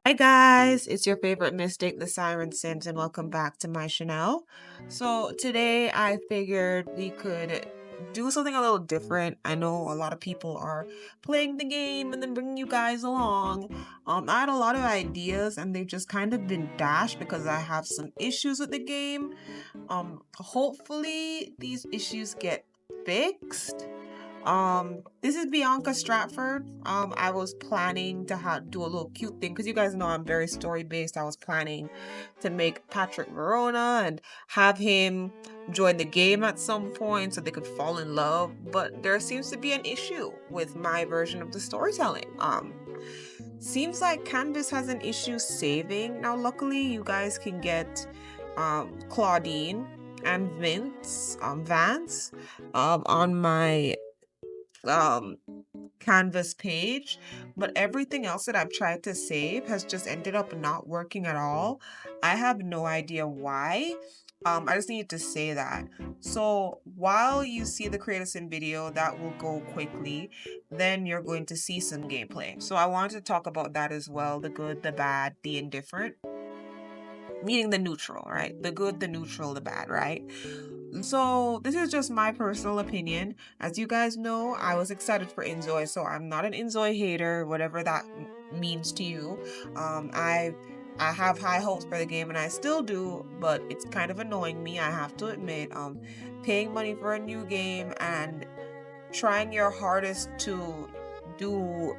Hi guys, it's your favorite mystic, TheSirenSims, and welcome back to my channel. So today I figured we could do something a little different. I know a lot of people are playing the game and then bringing you guys along. I had a lot of ideas and they've just kind of been dashed because I have some issues with the game. Hopefully these issues get fixed. This is Bianca Stratford. I was planning to do a little cute thing because you guys know I'm very story based. I was planning to make Patrick Verona and have him join the game at some point so they could fall in love. But there seems to be an issue with my version of the storytelling. Seems like Canvas has an issue saving. Now, luckily, you guys can get Claudine and Vance on my um Canvas page, but everything else that I've tried to save has just ended up not working at all. I have no idea why. I just need to say that. So while you see the Create a Sim video, that will go quickly, then you're going to see some gameplay. So I wanted to talk about that as well, the good, the bad, the indifferent, meaning the neutral, right? The good, the neutral, the bad, right? So this is just my personal opinion. As you guys know, I was excited for InZoi, so I'm not an InZoi hater, whatever that means to you. I have high hopes for the game and I still do, but it's kind of annoying me, I have to admit. Paying money for a new game and trying your hardest to do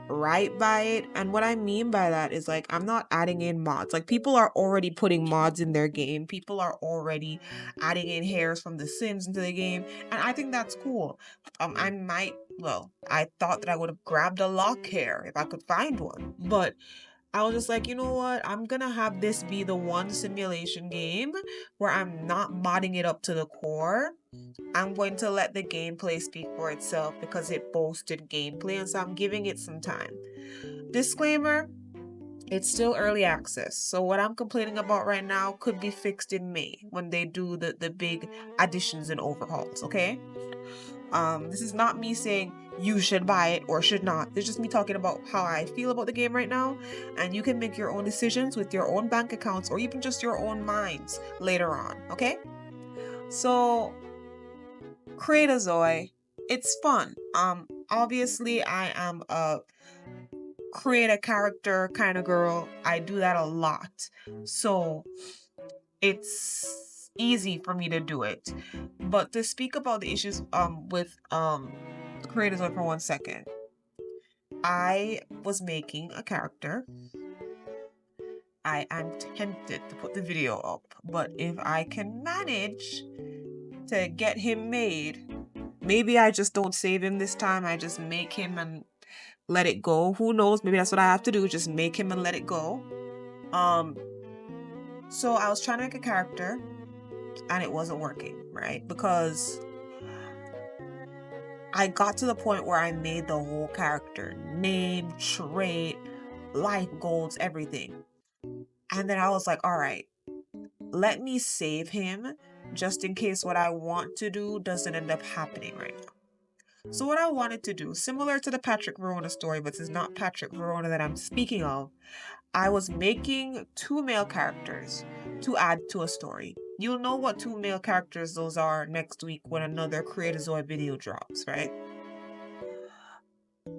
right by it. And what I mean by that is like I'm not adding in mods. Like people are already putting mods in their game. People are already adding in hairs from The Sims into the game. And I think that's cool. I thought that I would have grabbed a lock hair if I could find one. But I was just like, you know what? I'm gonna have this be the one simulation game where I'm not modding it up to the core. I'm going to let the gameplay speak for itself because it boasted gameplay, and so I'm giving it some time. Disclaimer, it's still early access, so what I'm complaining about right now could be fixed in May when they do the big additions and overhauls, okay? This is not me saying you should buy it or should not. It's just me talking about how I feel about the game right now, and you can make your own decisions with your own bank accounts or even just your own minds later on, okay? So Create a Zoe. It's fun. Obviously I am a create a character kind of girl. I do that a lot. So it's easy for me to do it. But to speak about the issues with Create a Zoe for 1 second. I was making a character. I am tempted to put the video up, but if I can manage to get him made, maybe I just don't save him this time. I just make him and let it go. Who knows? Maybe that's what I have to do. Just make him and let it go. So I was trying to make a character and it wasn't working, right? Because I got to the point where I made the whole character, name, trait, life goals, everything. And then I was like, all right, let me save him just in case what I want to do doesn't end up happening right now. So what I wanted to do, similar to the Patrick Verona story, but this is not Patrick Verona that I'm speaking of, I was making two male characters to add to a story. You'll know what two male characters those are next week when another Create a Zoe video drops, right?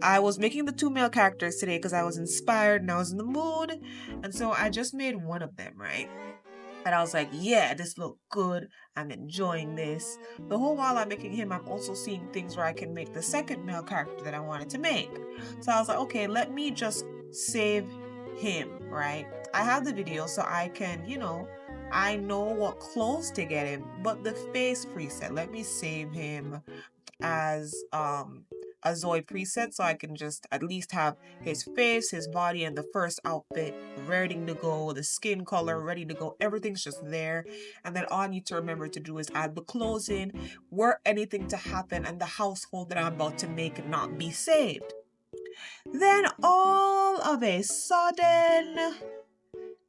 I was making the two male characters today because I was inspired and I was in the mood. And so I just made one of them, right? And I was like, yeah, this look good. I'm enjoying this. The whole while I'm making him, I'm also seeing things where I can make the second male character that I wanted to make. So I was like, okay, let me just save him, right? I have the video so I can, I know what clothes to get him, but the face preset, let me save him as a Zoe preset so I can just at least have his face, his body, and the first outfit ready to go, the skin color ready to go, everything's just there. And then all I need to remember to do is add the clothes in, were anything to happen and the household that I'm about to make not be saved. Then all of a sudden,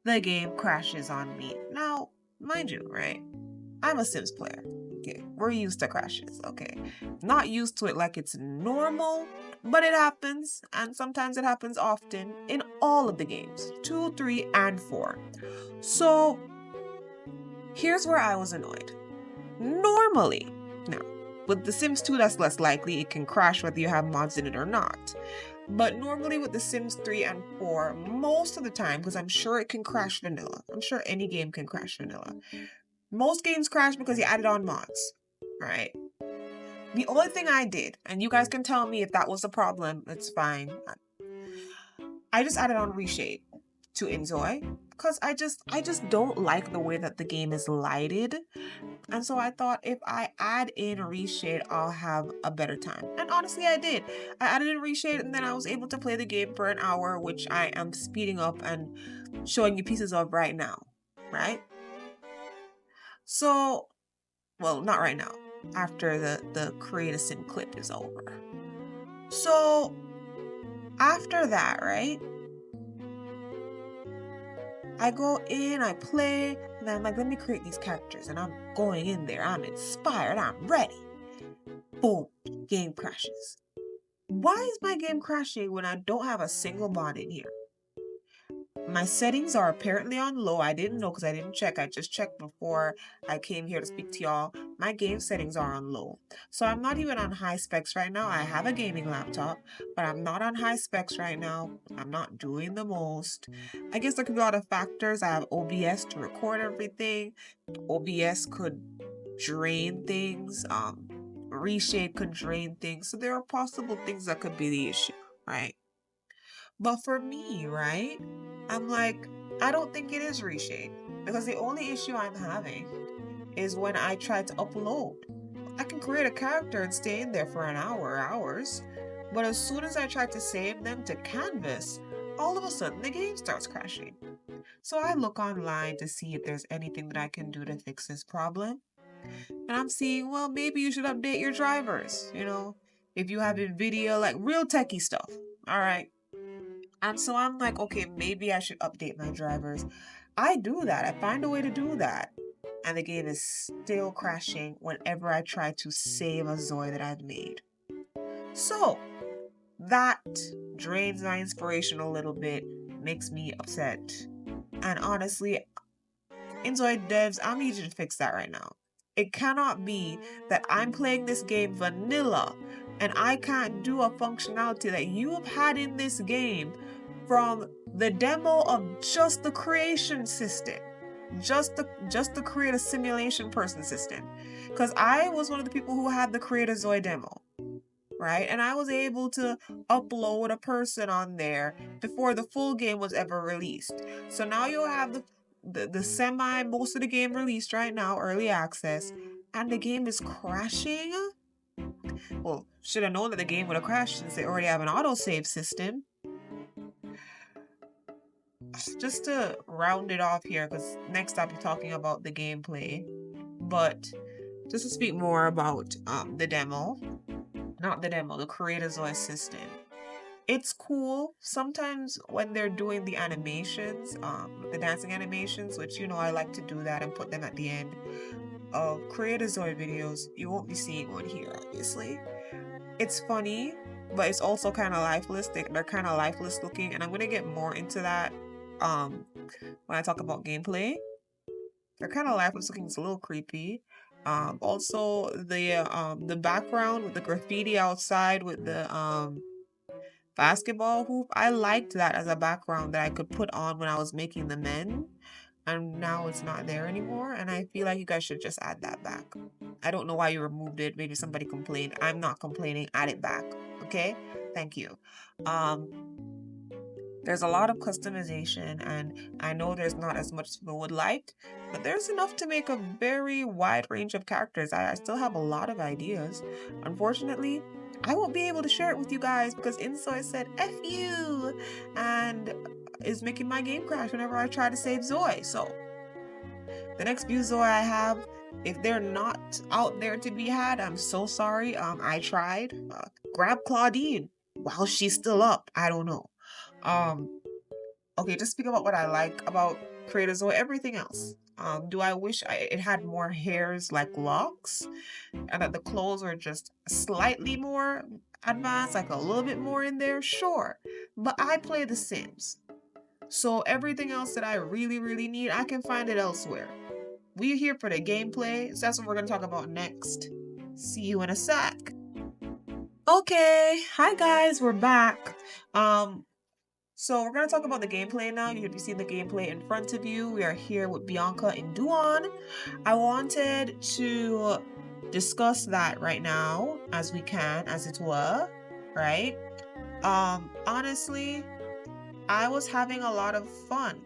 the game crashes on me. Now, mind you, right? I'm a Sims player. Okay, we're used to crashes. Okay, not used to it like it's normal, but it happens, and sometimes it happens often in all of the games 2, 3, and 4. So here's where I was annoyed. Normally, now with The Sims 2, that's less likely. It can crash whether you have mods in it or not. But normally with The Sims 3 and 4, most of the time, because I'm sure it can crash vanilla. I'm sure any game can crash vanilla. Most games crash because you added on mods, right? The only thing I did, and you guys can tell me if that was a problem, it's fine. I just added on reshade to InZoi because I just don't like the way that the game is lighted. And so I thought if I add in reshade, I'll have a better time. And honestly, I did. I added in reshade and then I was able to play the game for an hour, which I am speeding up and showing you pieces of right now, right? So, well, not right now, after the create a sim clip is over. So after that, right? I go in, I play, and I'm like, let me create these characters. And I'm going in there, I'm inspired, I'm ready. Boom, game crashes. Why is my game crashing when I don't have a single mod in here? My settings are apparently on low. I didn't know because I didn't check. I just checked before I came here to speak to y'all. My game settings are on low. So I'm not even on high specs right now. I have a gaming laptop, but I'm not on high specs right now. I'm not doing the most. I guess there could be a lot of factors. I have OBS to record everything. OBS could drain things. Reshade could drain things. So there are possible things that could be the issue, right? But for me, right, I'm like, I don't think it is reshade because the only issue I'm having is when I try to upload. I can create a character and stay in there for an hour, hours, but as soon as I try to save them to canvas, all of a sudden the game starts crashing. So I look online to see if there's anything that I can do to fix this problem. And I'm seeing, well, maybe you should update your drivers, if you have NVIDIA, like real techie stuff. All right. And so I'm like, okay, maybe I should update my drivers. I do that. I find a way to do that. And the game is still crashing whenever I try to save a Zoe that I've made. So that drains my inspiration a little bit, makes me upset. And honestly, InZoi devs, I need you to fix that right now. It cannot be that I'm playing this game vanilla and I can't do a functionality that you have had in this game from the demo of just the creation system. Just the create a simulation person system. Because I was one of the people who had the Create a Zoe demo, right? And I was able to upload a person on there before the full game was ever released. So now you'll have the semi most of the game released right now, early access, and the game is crashing. Well, should have known that the game would have crashed since they already have an autosave system. Just to round it off here, because next I'll be talking about the gameplay, but just to speak more about the demo, not the demo, the Create a Zoe system. It's cool sometimes when they're doing the animations, the dancing animations, which I like to do that and put them at the end of Create a Zoe videos. You won't be seeing one here, obviously. It's funny, but it's also kind of lifeless. They're kind of lifeless looking, and I'm gonna get more into that when I talk about gameplay. They're kind of lifeless looking. It's a little creepy. Also the background with the graffiti outside with the basketball hoop. I liked that as a background that I could put on when I was making the men. And now it's not there anymore. And I feel like you guys should just add that back. I don't know why you removed it. Maybe somebody complained. I'm not complaining. Add it back. Okay? Thank you. There's a lot of customization, and I know there's not as much as people would like, but there's enough to make a very wide range of characters. I still have a lot of ideas. Unfortunately, I won't be able to share it with you guys because InZoi said F you and is making my game crash whenever I try to save Zoe. So the next few Zoe I have, if they're not out there to be had, I'm so sorry. I tried. Grab Claudine while she's still up. I don't know. Okay, just speak about what I like about Creators or everything else. Do I wish it had more hairs like locks and that the clothes were just slightly more advanced, like a little bit more in there? Sure. But I play The Sims. So everything else that I really, really need, I can find it elsewhere. We're here for the gameplay, so that's what we're going to talk about next. See you in a sec. Okay, hi guys, we're back. Um, so we're gonna talk about the gameplay now. You should be seeing the gameplay in front of you. We are here with Bianca and Duan. I wanted to discuss that right now as we can, as it were, right? Honestly, I was having a lot of fun.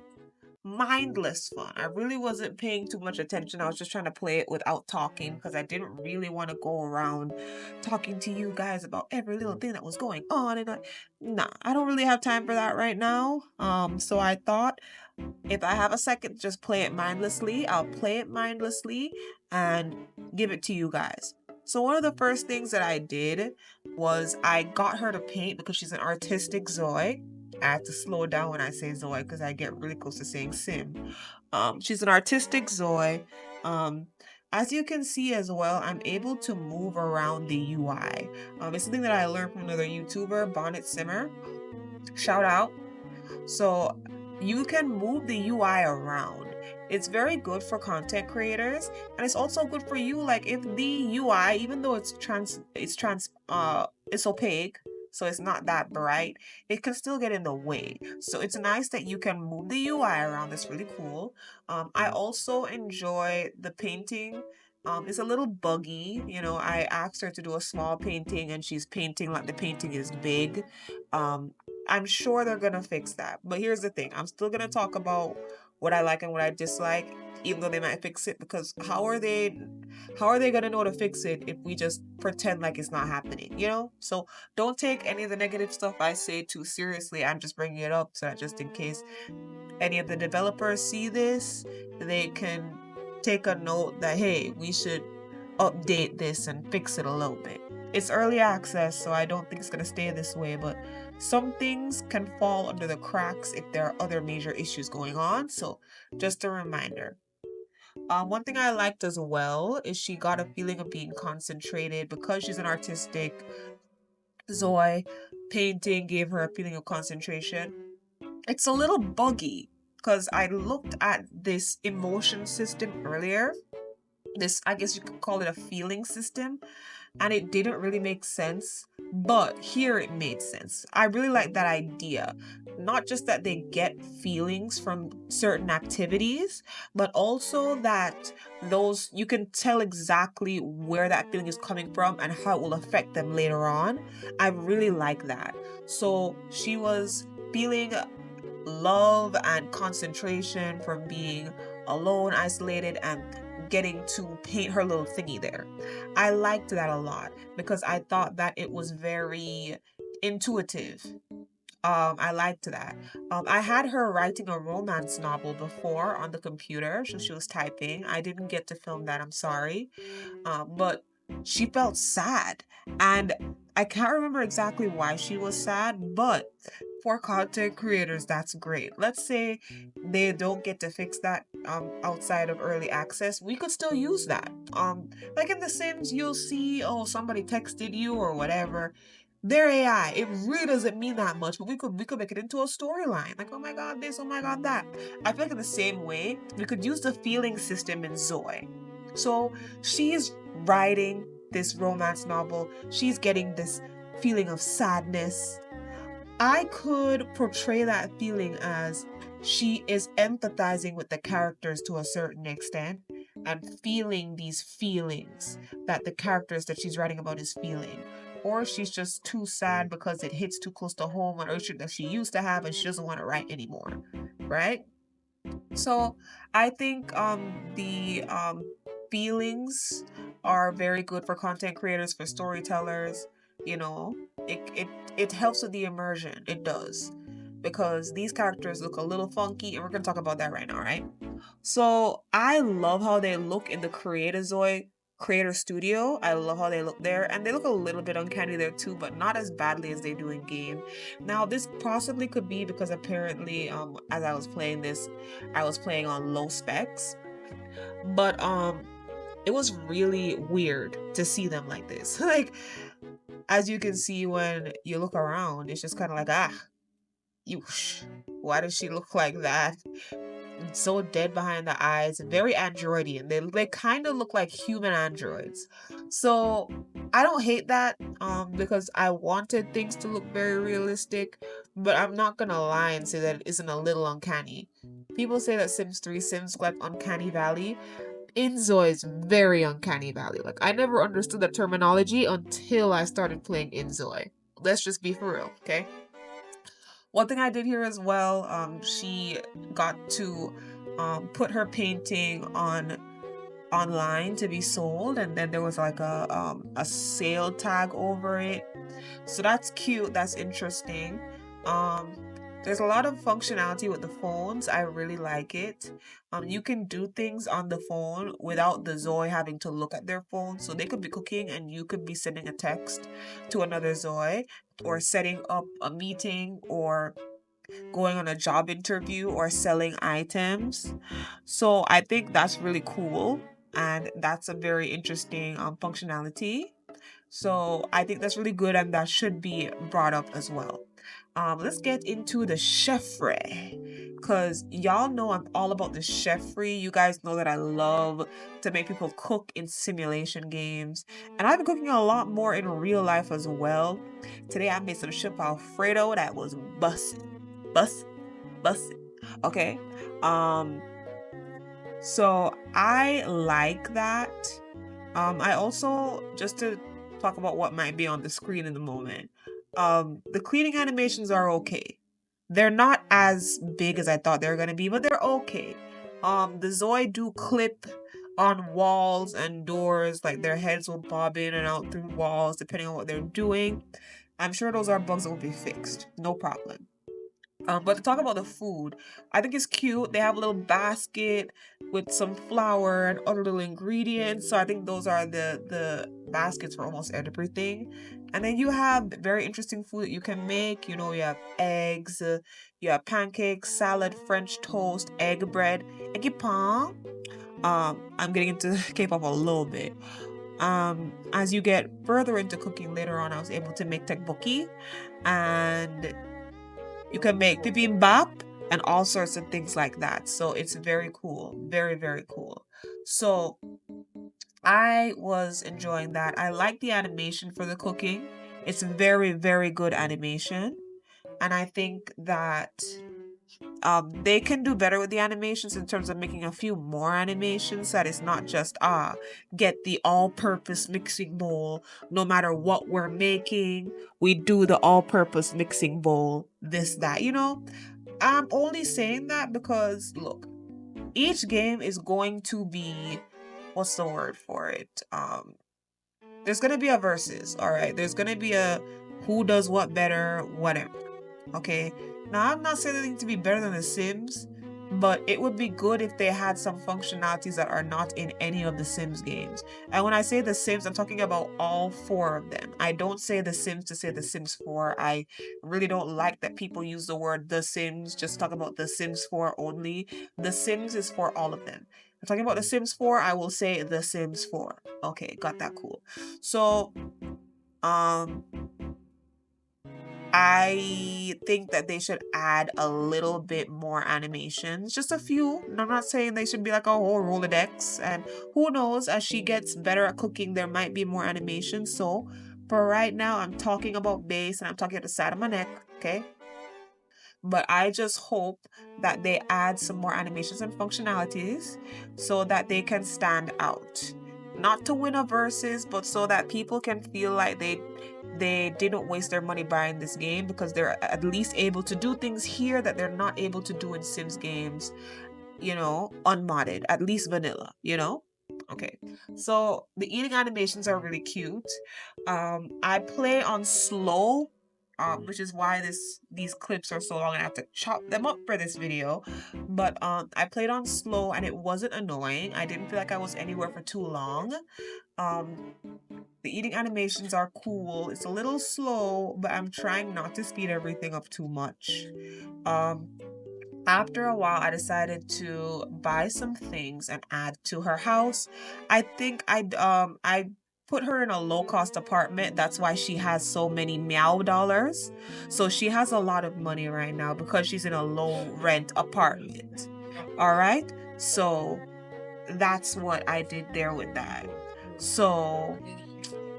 Mindless fun. I really wasn't paying too much attention. I was just trying to play it without talking because I didn't really want to go around talking to you guys about every little thing that was going on. And nah, I don't really have time for that right now. So I thought if I have a second, just play it mindlessly. I'll play it mindlessly and give it to you guys. So one of the first things that I did was I got her to paint because she's an artistic Zoe. I have to slow down when I say Zoe because I get really close to saying Sim. She's an artistic Zoe. As you can see as well, I'm able to move around the UI. It's something that I learned from another YouTuber, Bonnet Simmer. Shout out. So you can move the UI around. It's very good for content creators, and it's also good for you. Like if the UI, even though it's opaque, so it's not that bright, it can still get in the way. So it's nice that you can move the UI around. That's really cool. I also enjoy the painting. It's a little buggy, I asked her to do a small painting and she's painting like the painting is big. I'm sure they're gonna fix that. But here's the thing. I'm still gonna talk about what I like and what I dislike, even though they might fix it, because how are they gonna know to fix it if we just pretend like it's not happening, So don't take any of the negative stuff I say too seriously. I'm just bringing it up so that just in case any of the developers see this, they can take a note that, hey, we should update this and fix it a little bit. It's early access, so I don't think it's going to stay this way, but some things can fall under the cracks if there are other major issues going on. So just a reminder. One thing I liked as well is she got a feeling of being concentrated because she's an artistic Zoe. Painting gave her a feeling of concentration. It's a little buggy because I looked at this emotion system earlier. This, I guess you could call it a feeling system, and it didn't really make sense, but here it made sense. I really like that idea. Not just that they get feelings from certain activities, but also that those you can tell exactly where that feeling is coming from and how it will affect them later on. I really like that. So she was feeling love and concentration from being alone, isolated, and getting to paint her little thingy there. I liked that a lot because I thought that it was very intuitive. I liked that. I had her writing a romance novel before on the computer, so she was typing. I didn't get to film that, I'm sorry. But she felt sad, and I can't remember exactly why she was sad, but for content creators, that's great. Let's say they don't get to fix that outside of early access, we could still use that. Like in The Sims, you'll see, oh, somebody texted you or whatever. They're AI. It really doesn't mean that much, but we could make it into a storyline. Like, oh my god, this, oh my god, that. I feel like in the same way, we could use the feeling system in Zoe. So she's writing this romance novel. She's getting this feeling of sadness. I could portray that feeling as she is empathizing with the characters to a certain extent and feeling these feelings that the characters that she's writing about is feeling. Or she's just too sad because it hits too close to home on an issue that she used to have and she doesn't want to write anymore. Right? So I think the feelings are very good for content creators, for storytellers. You know, it helps with the immersion. It does. Because these characters look a little funky, and we're gonna talk about that right now, right? So I love how they look in the Creator Studio. I love how they look there, and they look a little bit uncanny there too, but not as badly as they do in game. Now, this possibly could be because apparently, as I was playing this, I was playing on low specs. But it was really weird to see them like this. Like, as you can see when you look around, it's just kind of like, you, why does she look like that? So dead behind the eyes, very androidian. They kind of look like human androids. So I don't hate that because I wanted things to look very realistic, but I'm not gonna lie and say that it isn't a little uncanny. People say that Sims 3 Sims like Uncanny Valley. InZoi is very Uncanny Valley. Like, I never understood that terminology until I started playing InZoi. Let's just be for real, okay? One thing I did here as well, she got to put her painting on online to be sold, and then there was like a sale tag over it. So that's cute. That's interesting. Um, there's a lot of functionality with the phones. I really like it. You can do things on the phone without the Zoe having to look at their phone. So they could be cooking and you could be sending a text to another Zoe, or setting up a meeting, or going on a job interview, or selling items. So I think that's really cool, and that's a very interesting functionality. So I think that's really good, and that should be brought up as well. Let's get into the chefry, because y'all know I'm all about the chefry. You guys know that I love to make people cook in simulation games, and I've been cooking a lot more in real life as well. Today I made some chef Alfredo that was bussin', bussin', bussin'. Okay. Um, so I like that. I also, just to talk about what might be on the screen in the moment, the cleaning animations are okay. They're not as big as I thought they were gonna be, but they're okay. The Zoid do clip on walls and doors, like their heads will bob in and out through walls depending on what they're doing. I'm sure those are bugs that will be fixed, no problem. But to talk about the food, I think it's cute. They have a little basket with some flour and other little ingredients. So I think those are the baskets for almost everything. And then you have very interesting food that you can make. You know, you have eggs, you have pancakes, salad, French toast, egg bread, egg pan. I'm getting into K-pop a little bit. As you get further into cooking later on, I was able to make tteokbokki, and you can make bibimbap and all sorts of things like that. So it's very cool. Very, very cool. So I was enjoying that. I like the animation for the cooking. It's very, very good animation. And I think that they can do better with the animations in terms of making a few more animations that it's not just get the all-purpose mixing bowl. No matter what we're making, we do the all-purpose mixing bowl, this, that, I'm only saying that because, look, each game is going to be, what's the word for it? There's gonna be a versus, all right? There's gonna be a who does what better, whatever. Okay. Now, I'm not saying they need to be better than The Sims, but it would be good if they had some functionalities that are not in any of the Sims games. And when I say The Sims, I'm talking about all four of them. I don't say The Sims to say The Sims 4. I really don't like that people use the word The Sims, just talk about The Sims 4 only. The Sims is for all of them. I'm talking about The Sims 4, I will say The Sims 4. Okay, got that cool. So, um, I think that they should add a little bit more animations, just a few. I'm not saying they should be like a whole Rolodex. And who knows, as she gets better at cooking, there might be more animations. So for right now, I'm talking about base and I'm talking at the side of my neck, okay? But I just hope that they add some more animations and functionalities so that they can stand out. Not to win a versus, but so that people can feel like they didn't waste their money buying this game, because they're at least able to do things here that they're not able to do in Sims games, unmodded, at least vanilla. Okay, so the eating animations are really cute. I play on slow, which is why these clips are so long and I have to chop them up for this video. But I played on slow and it wasn't annoying. I didn't feel like I was anywhere for too long. Um, the eating animations are cool. It's a little slow, but I'm trying not to speed everything up too much. Um, After a while, I decided to buy some things and add to her house. I think I put her in a low-cost apartment. That's why she has so many meow dollars. So she has a lot of money right now because she's in a low rent apartment. All right? So that's what I did there with that. So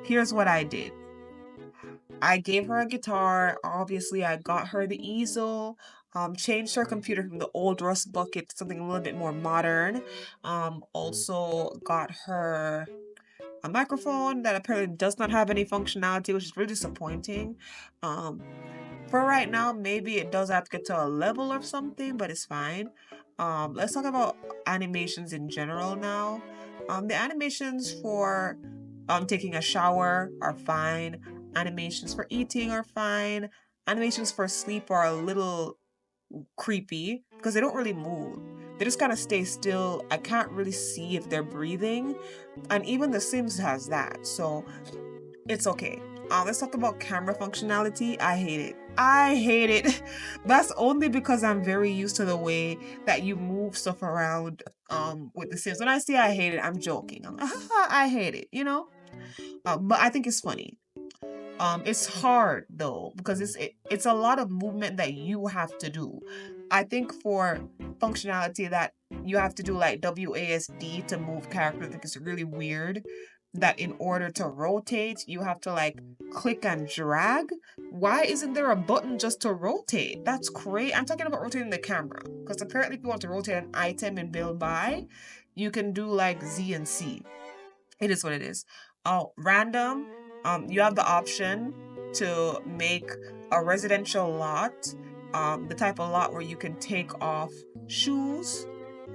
here's what I did. I gave her a guitar. Obviously, I got her the easel, changed her computer from the old rust bucket to something a little bit more modern. Also got her a microphone that apparently does not have any functionality, which is really disappointing. Um, for right now, maybe it does have to get to a level or something, but it's fine. Let's talk about animations in general now. The animations for taking a shower are fine. Animations for eating are fine. Animations for sleep are a little creepy because they don't really move. They just kind of stay still. I can't really see if they're breathing. And even The Sims has that. So it's okay. Let's talk about camera functionality. I hate it. I hate it. That's only because I'm very used to the way that you move stuff around with The Sims. When I say I hate it, I'm joking. I'm like, I hate it, you know? But I think it's funny. It's hard though because it's a lot of movement that you have to do. I think for functionality that you have to do like WASD to move characters, I think it's really weird that in order to rotate you have to like click and drag. Why isn't there a button just to rotate? That's great. I'm talking about rotating the camera because apparently if you want to rotate an item in build by, you can do like Z and C. It is what it is. Oh, random. You have the option to make a residential lot, the type of lot where you can take off shoes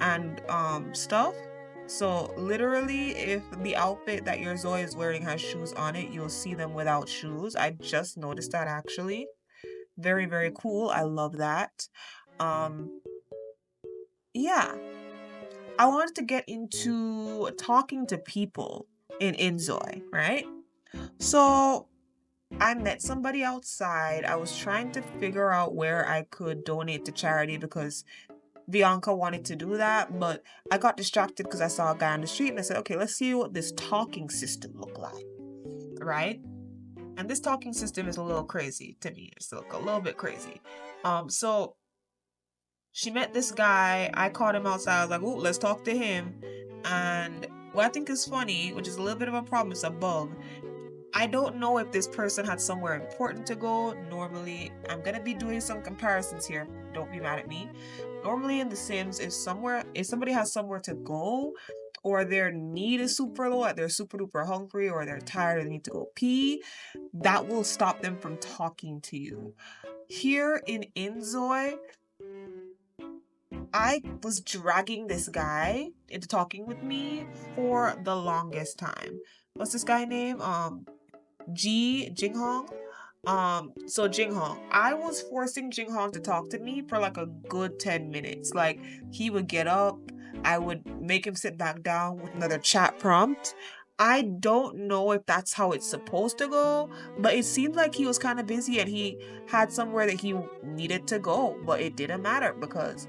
and stuff. So literally, if the outfit that your Zoe is wearing has shoes on it, you'll see them without shoes. I just noticed that actually. Very, very cool. I love that. Um, yeah. I wanted to get into talking to people in InZoi, right? So I met somebody outside. I was trying to figure out where I could donate to charity because Bianca wanted to do that, but I got distracted because I saw a guy on the street and I said, okay, let's see what this talking system look like, right? And this talking system is a little crazy to me. It's a little bit crazy. So she met this guy. I caught him outside. I was like, oh, let's talk to him. And what I think is funny, which is a little bit of a problem, it's a bug. I don't know if this person had somewhere important to go. Normally, I'm gonna be doing some comparisons here. Don't be mad at me. Normally in The Sims, if somebody has somewhere to go, or their need is super low, like they're super duper hungry, or they're tired and need to go pee, that will stop them from talking to you. Here in InZoi, I was dragging this guy into talking with me for the longest time. What's this guy name? Jinghong. So Jinghong, I was forcing Jinghong to talk to me for like a good 10 minutes. Like he would get up, I would make him sit back down with another chat prompt. I don't know if that's how it's supposed to go, but it seemed like he was kind of busy and he had somewhere that he needed to go, but it didn't matter because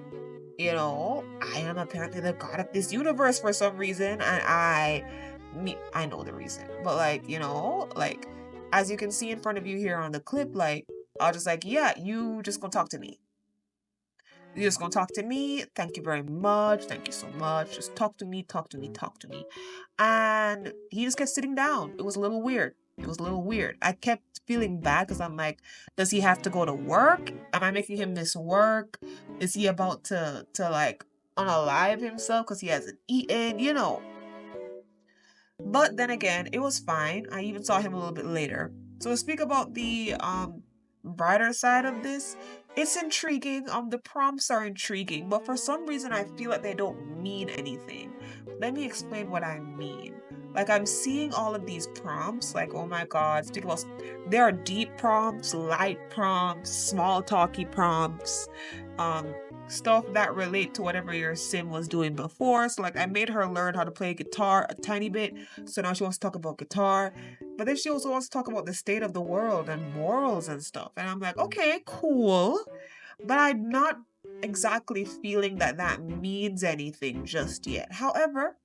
I am apparently the god of this universe for some reason, and I know the reason, but like as you can see in front of you here on the clip, like I'll just like, yeah, you just gonna talk to me. You're just gonna talk to me. Thank you very much. Thank you so much. Just talk to me, talk to me, talk to me. And he just kept sitting down. It was a little weird. It was a little weird. I kept feeling bad because I'm like, does he have to go to work? Am I making him miss work? Is he about to like unalive himself because he hasn't eaten? But then again, it was fine. I even saw him a little bit later. So to speak about the brighter side of this, it's intriguing. The prompts are intriguing, but for some reason I feel like they don't mean anything. Let me explain what I mean. Like I'm seeing all of these prompts, like oh my god, speak about there are deep prompts, light prompts, small talky prompts, um, stuff that relate to whatever your sim was doing before. So like I made her learn how to play guitar a tiny bit. So now she wants to talk about guitar. But then she also wants to talk about the state of the world and morals and stuff. And I'm like, okay, cool. But I'm not exactly feeling that that means anything just yet. However,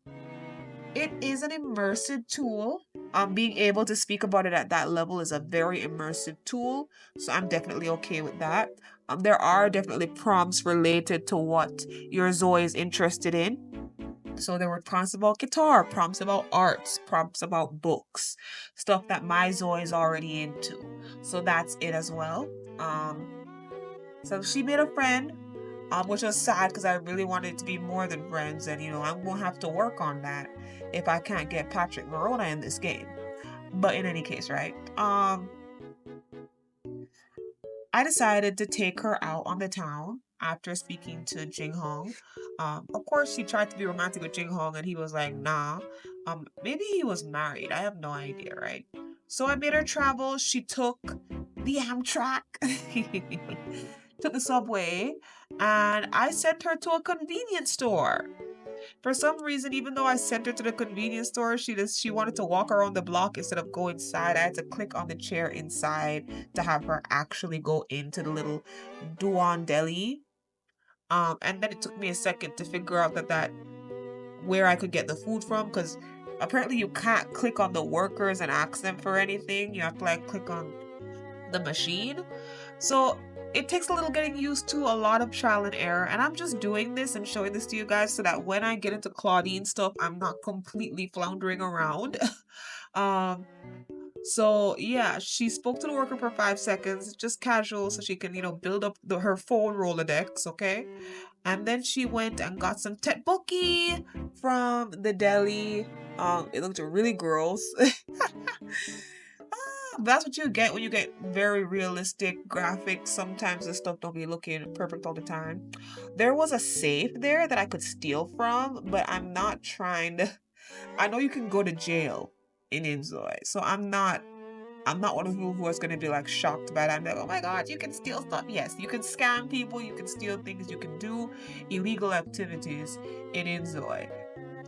it is an immersive tool. Being able to speak about it at that level is a very immersive tool, so I'm definitely okay with that. There are definitely prompts related to what your Zoe is interested in. So there were prompts about guitar, prompts about arts, prompts about books, stuff that my Zoe is already into. So that's it as well. Um, so she made a friend, which was sad because I really wanted it to be more than friends, and I'm gonna have to work on that if I can't get Patrick Verona in this game. But in any case, right? I decided to take her out on the town after speaking to Jing Hong. Of course, she tried to be romantic with Jing Hong, and he was like, "Nah." Maybe he was married. I have no idea, right? So I made her travel. She took the Amtrak, took the subway, and I sent her to a convenience store. For some reason, even though I sent her to the convenience store, she wanted to walk around the block instead of go inside. I had to click on the chair inside to have her actually go into the little Duan Deli. And then it took me a second to figure out that where I could get the food from, because apparently you can't click on the workers and ask them for anything. You have to like click on the machine. So it takes a little getting used to, a lot of trial and error. And I'm just doing this and showing this to you guys so that when I get into Claudine stuff, I'm not completely floundering around. um, so yeah, she spoke to the worker for 5 seconds, just casual, so she can, build up her phone Rolodex, okay? And then she went and got some tteokbokki from the deli. It looked really gross. That's what you get when you get very realistic graphics. Sometimes the stuff don't be looking perfect all the time. There was a safe there that I could steal from, but I'm not trying to. I know you can go to jail in InZoi, so I'm not one of the people who is going to be like shocked by that. I'm like, oh my god, you can steal stuff. Yes, you can scam people, you can steal things, you can do illegal activities in InZoi.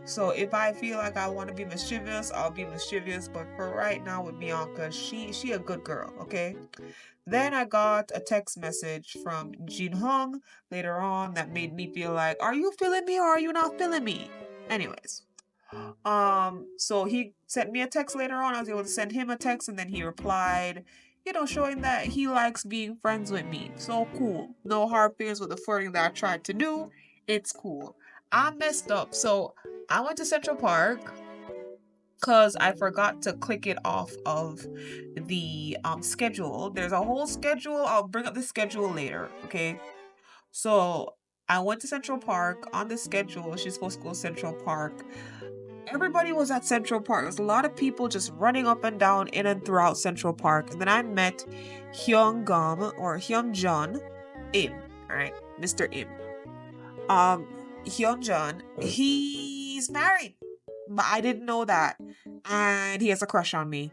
So if I feel like I want to be mischievous, I'll be mischievous. But for right now with Bianca, she a good girl, okay? Then I got a text message from Jin Hong later on that made me feel like, are you feeling me or are you not feeling me? Anyways, so he sent me a text later on. I was able to send him a text, and then he replied, showing that he likes being friends with me. So cool. No hard feelings with the flirting that I tried to do. It's cool. I messed up. So I went to Central Park because I forgot to click it off of the schedule. There's a whole schedule. I'll bring up the schedule later. Okay. So I went to Central Park on the schedule. She's supposed to go to Central Park. Everybody was at Central Park. There's a lot of people just running up and down in and throughout Central Park. And then I met Hyung Gum or Hyun Jun Im, right? Mr. Im. Um, Hyun Jun, he's married, but I didn't know that, and he has a crush on me.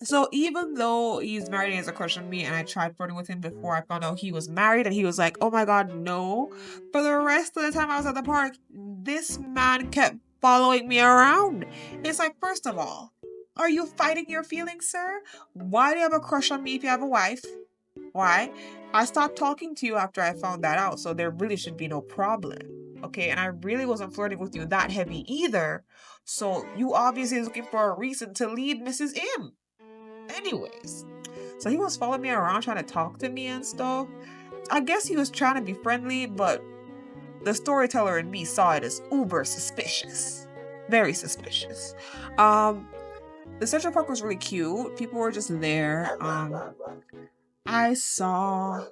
So even though he's married and has a crush on me, and I tried flirting with him before I found out he was married, and he was like, "Oh my god, no!" For the rest of the time I was at the park, this man kept following me around. It's like, first of all, are you fighting your feelings, sir? Why do you have a crush on me if you have a wife? Why? I stopped talking to you after I found that out, so there really should be no problem. Okay, and I really wasn't flirting with you that heavy either. So you obviously is looking for a reason to leave Mrs. M. Anyways, so he was following me around trying to talk to me and stuff. I guess he was trying to be friendly, but the storyteller in me saw it as uber suspicious. Very suspicious. The Central Park was really cute. People were just there. I saw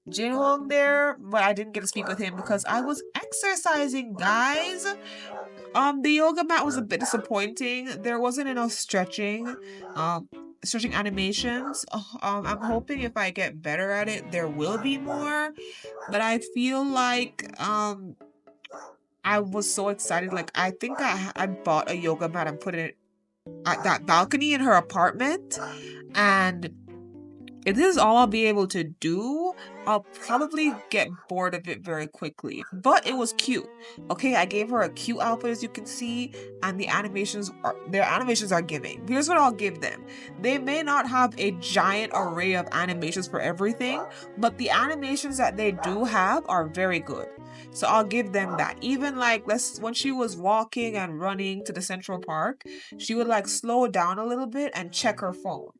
Jin Hong there, but I didn't get to speak with him because I was exercising, guys. The yoga mat was a bit disappointing. There wasn't enough stretching animations. I'm hoping if I get better at it, there will be more. But I feel like I was so excited. Like I think I bought a yoga mat and put it at that balcony in her apartment, and If this is all I'll be able to do, I'll probably get bored of it very quickly. But it was cute. Okay, I gave her a cute outfit, as you can see, and their animations are giving. Here's what I'll give them. They may not have a giant array of animations for everything, but the animations that they do have are very good. So I'll give them that. Even like when she was walking and running to the Central Park, she would like slow down a little bit and check her phone,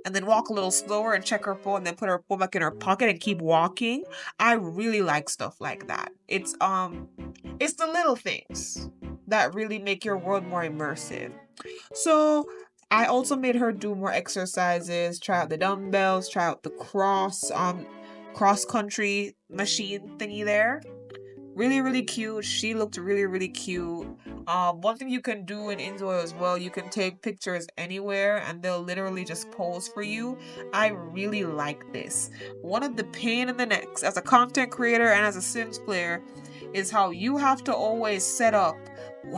and then walk a little slower and check her phone, and then put her phone back in her pocket and keep walking. I really like stuff like that. It's the little things that really make your world more immersive. So I also made her do more exercises, try out the dumbbells, try out the cross country machine thingy there. Really, really cute. She looked really, really cute. One thing you can do in InZoi as well, you can take pictures anywhere and they'll literally just pose for you. I really like this. One of the pain in the necks as a content creator and as a Sims player is how you have to always set up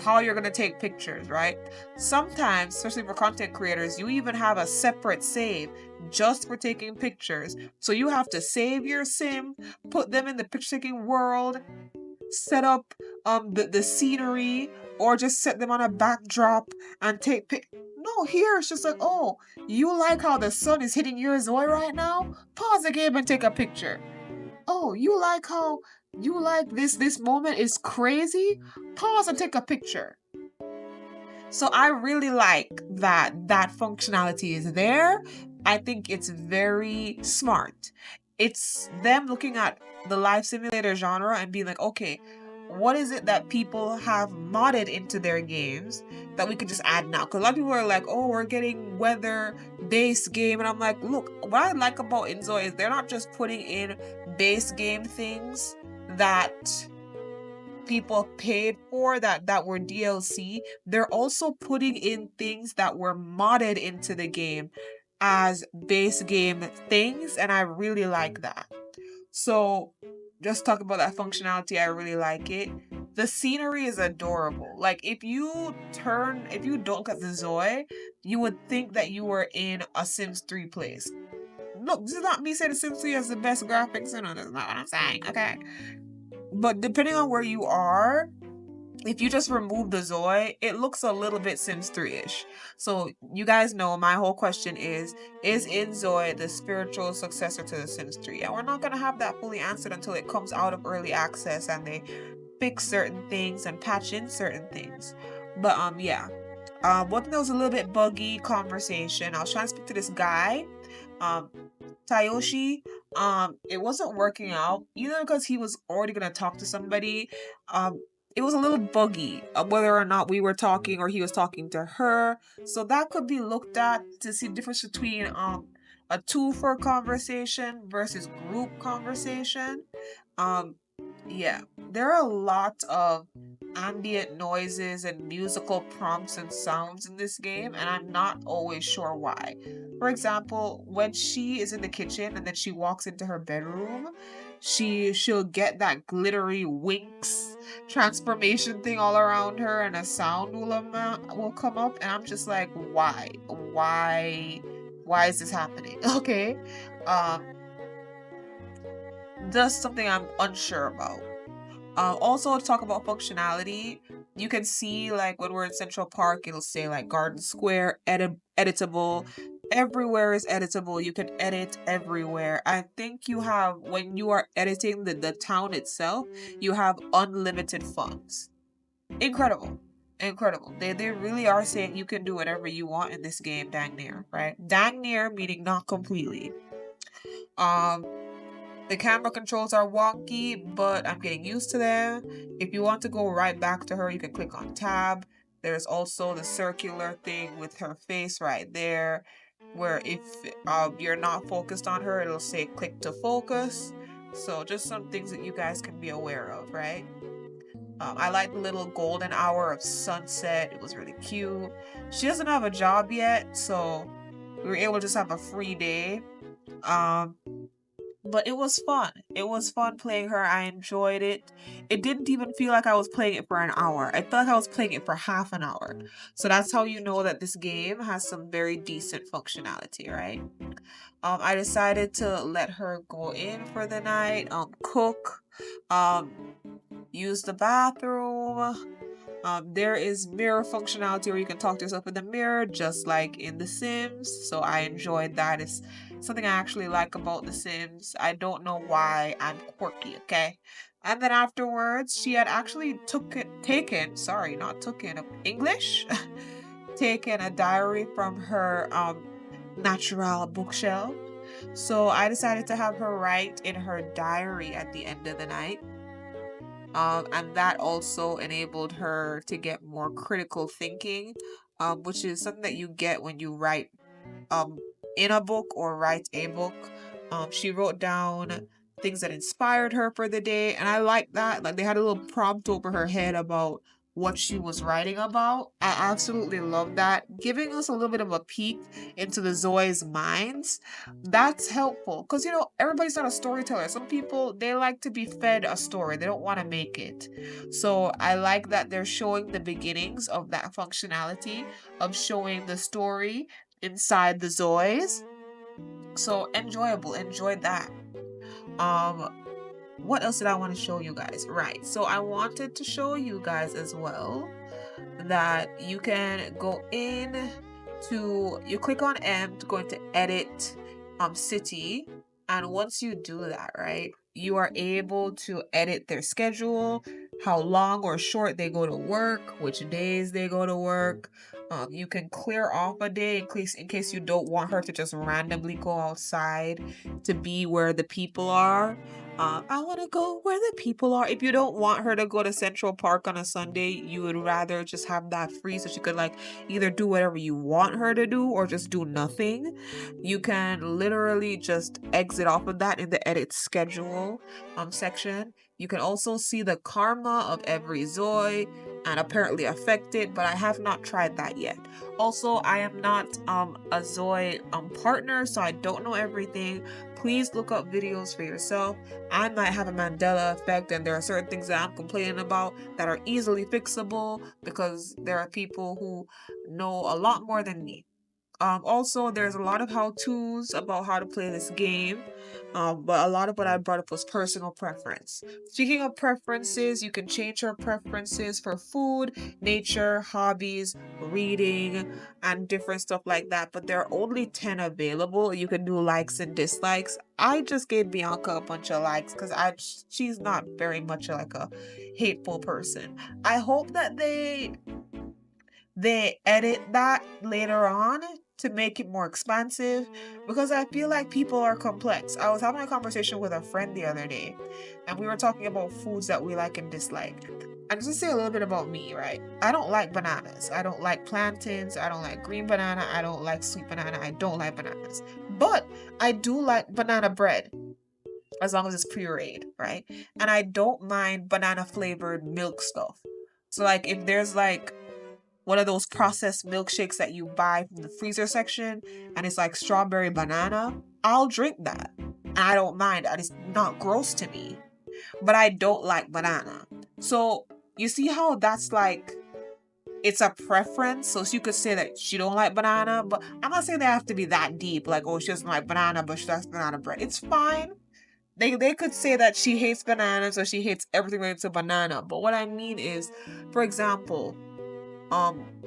how you're going to take pictures, right? Sometimes, especially for content creators, you even have a separate save just for taking pictures. So you have to save your sim, put them in the picture taking world, set up the scenery, or just set them on a backdrop and take no, here it's just like, oh, you like how the sun is hitting your Zoi right now? Pause the game and take a picture. Oh, you like how you like this moment is crazy? Pause and take a picture. So I really like that functionality is there. I think it's very smart. It's them looking at the life simulator genre and being like, okay, what is it that people have modded into their games that we could just add now? Because a lot of people are like, oh, we're getting weather-based game. And I'm like, look, what I like about InZoi is they're not just putting in base game things that people paid for that were DLC. They're also putting in things that were modded into the game as base game things, and I really like that. So just talk about that functionality, I really like it. The scenery is adorable. Like if you don't look at the Zoe, you would think that you were in a Sims 3 place. Look, this is not me saying the Sims 3 has the best graphics, no, that's not what I'm saying, okay? But depending on where you are, if you just remove the Zoe, it looks a little bit Sims 3-ish. So you guys know my whole question is InZoi the spiritual successor to the Sims 3? And we're not going to have that fully answered until it comes out of early access and they fix certain things and patch in certain things. But yeah. One thing that was a little bit buggy conversation, I was trying to speak to this guy, Tayoshi. It wasn't working out either because he was already gonna talk to somebody. It was a little buggy whether or not we were talking or he was talking to her. So that could be looked at to see the difference between a two-for conversation versus group conversation. Um, yeah, there are a lot of ambient noises and musical prompts and sounds in this game, and I'm not always sure why. For example, when she is in the kitchen and then she walks into her bedroom, she'll get that glittery winks transformation thing all around her, and a sound will come up, and I'm just like, why is this happening? Okay, um, just something I'm unsure about. Also, to talk about functionality, you can see like when we're in Central Park, it'll say like Garden Square, editable. Everywhere is editable. You can edit everywhere. I think you have, when you are editing the town itself, you have unlimited funds. Incredible. Incredible. They really are saying you can do whatever you want in this game, dang near, right? Dang near meaning not completely. The camera controls are wonky, but I'm getting used to them. If you want to go right back to her, you can click on tab. There's also the circular thing with her face right there, where if you're not focused on her, it'll say click to focus. So just some things that you guys can be aware of, right? I like the little golden hour of sunset. It was really cute. She doesn't have a job yet, so we were able to just have a free day. But it was fun. It was fun playing her. I enjoyed it. It didn't even feel like I was playing it for an hour. I felt like I was playing it for half an hour. So that's how you know that this game has some very decent functionality, right? I decided to let her go in for the night, cook, um, use the bathroom. There is mirror functionality where you can talk to yourself in the mirror, just like in The Sims. So I enjoyed that. It's something I actually like about The Sims. I don't know why I'm quirky, okay? And then afterwards, she had actually English, taken a diary from her natural bookshelf. So I decided to have her write in her diary at the end of the night. And that also enabled her to get more critical thinking, which is something that you get when you write um, in a book or write a book. She wrote down things that inspired her for the day, and I like that. Like they had a little prompt over her head about what she was writing about. I absolutely love that. Giving us a little bit of a peek into the Zoe's minds. That's helpful because everybody's not a storyteller. Some people they like to be fed a story. They don't want to make it. So I like that they're showing the beginnings of that functionality of showing the story inside the Zoys. So enjoyable. Enjoyed that. Um what else did I want to show you guys? Right. So I wanted to show you guys as well that you can go in to you click on M to go into edit city, and once you do that, right, you are able to edit their schedule, how long or short they go to work, which days they go to work. You can clear off a day in case you don't want her to just randomly go outside to be where the people are. I want to go where the people are. If you don't want her to go to Central Park on a Sunday, you would rather just have that free so she could like either do whatever you want her to do or just do nothing. You can literally just exit off of that in the edit schedule section. You can also see the karma of every Zoi and apparently affect it, but I have not tried that yet. Also, I am not a Zoi partner, so I don't know everything. Please look up videos for yourself. I might have a Mandela effect, and there are certain things that I'm complaining about that are easily fixable because there are people who know a lot more than me. Also, there's a lot of how-tos about how to play this game, but a lot of what I brought up was personal preference. Speaking of preferences, you can change your preferences for food, nature, hobbies, reading, and different stuff like that, but there are only 10 available. You can do likes and dislikes. I just gave Bianca a bunch of likes because she's not very much like a hateful person. I hope that they edit that later on to make it more expansive because I feel like people are complex. I was having a conversation with a friend the other day and we were talking about foods that we like and dislike. And just to say a little bit about me, right? I don't like bananas. I don't like plantains. I don't like green banana. I don't like sweet banana. I don't like bananas. But I do like banana bread as long as it's pureed, right? And I don't mind banana flavored milk stuff. So like if there's like one of those processed milkshakes that you buy from the freezer section and it's like strawberry banana, I'll drink that. And I don't mind that. It's not gross to me. But I don't like banana. So you see how that's like it's a preference. So you could say that she don't like banana, but I'm not saying they have to be that deep, like, oh, she doesn't like banana, but she likes banana bread. It's fine. They could say that she hates bananas or she hates everything related to banana. But what I mean is, for example,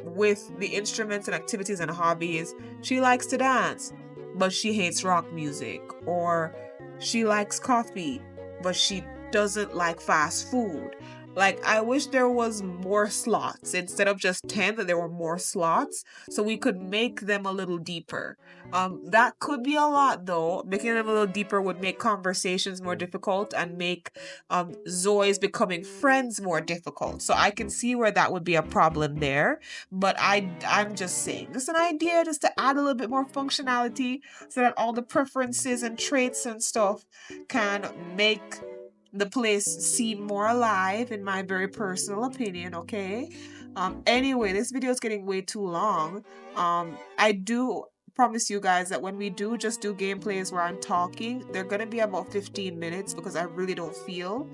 with the instruments and activities and hobbies, she likes to dance, but she hates rock music, or she likes coffee, but she doesn't like fast food. Like, I wish there was more slots instead of just 10, that there were more slots so we could make them a little deeper. That could be a lot though. Making them a little deeper would make conversations more difficult and make Zoe's becoming friends more difficult. So I can see where that would be a problem there. But I'm just saying, just an idea just to add a little bit more functionality so that all the preferences and traits and stuff can make the place seem more alive, in my very personal opinion, okay? Anyway, this video is getting way too long. I do promise you guys that when we do just do gameplays where I'm talking, they're gonna be about 15 minutes because I really don't feel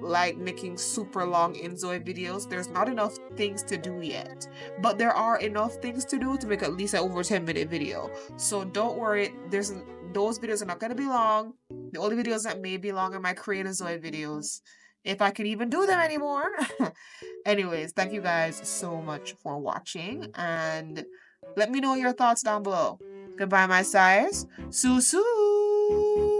like making super long InZoi videos. There's not enough things to do yet, but there are enough things to do to make at least an over 10-minute video. So don't worry, those videos are not gonna be long. The only videos that may be long are my Korean Zoe videos, if I can even do them anymore. Anyways, thank you guys so much for watching, and let me know your thoughts down below. Goodbye, my sires. Sue.